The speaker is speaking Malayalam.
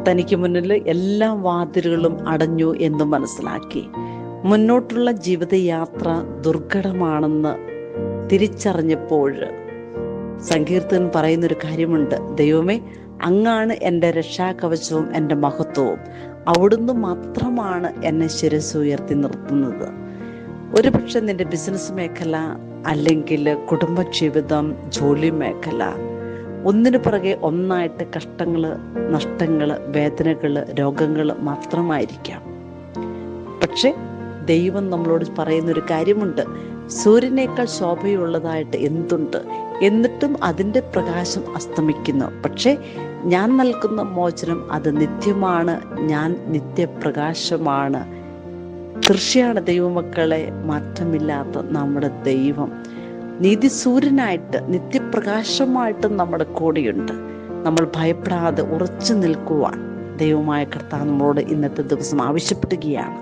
തനിക്ക് മുന്നിൽ എല്ലാ വാതിലുകളും അടഞ്ഞു എന്ന് മനസ്സിലാക്കി മുന്നോട്ടുള്ള ജീവിതയാത്ര ദുർഘടമാണെന്ന് തിരിച്ചറിഞ്ഞപ്പോൾ സങ്കീർത്തകൻ പറയുന്നൊരു കാര്യമുണ്ട്: ദൈവമേ, അങ്ങാണ് എൻ്റെ രക്ഷാകവചവും എൻ്റെ മഹത്വവും. അവിടുന്ന് മാത്രമാണ് എന്നെ ശിരസ്സ് ഉയർത്തി നിർത്തുന്നത്. ഒരുപക്ഷെ നിന്റെ ബിസിനസ് മേഖല, അല്ലെങ്കിൽ കുടുംബജീവിതം, ജോലി മേഖല, ഒന്നിനു പുറകെ ഒന്നായിട്ട് കഷ്ടങ്ങൾ, നഷ്ടങ്ങൾ, വേദനകൾ, രോഗങ്ങൾ മാത്രമായിരിക്കാം. പക്ഷെ ദൈവം നമ്മളോട് പറയുന്നൊരു കാര്യമുണ്ട്: സൂര്യനേക്കാൾ ശോഭയുള്ളതായിട്ട് എന്തുണ്ട്? എന്നിട്ടും അതിൻ്റെ പ്രകാശം അസ്തമിക്കുന്നു. പക്ഷെ ഞാൻ നൽകുന്ന മോചനം അത് നിത്യമാണ്. ഞാൻ നിത്യപ്രകാശമാണ്. തീർച്ചയാണ് ദൈവമക്കളെ, മാറ്റമില്ലാത്ത നമ്മുടെ ദൈവം നീതിസൂര്യനായിട്ട്, നിത്യപ്രകാശമായിട്ട് നമ്മുടെ കൂടെയുണ്ട്. നമ്മൾ ഭയപ്പെടാതെ ഉറച്ചു നിൽക്കുവാൻ ദൈവമായ കർത്താവ് നമ്മളോട് ഇന്നത്തെ ദിവസം ആവശ്യപ്പെടുകയാണ്.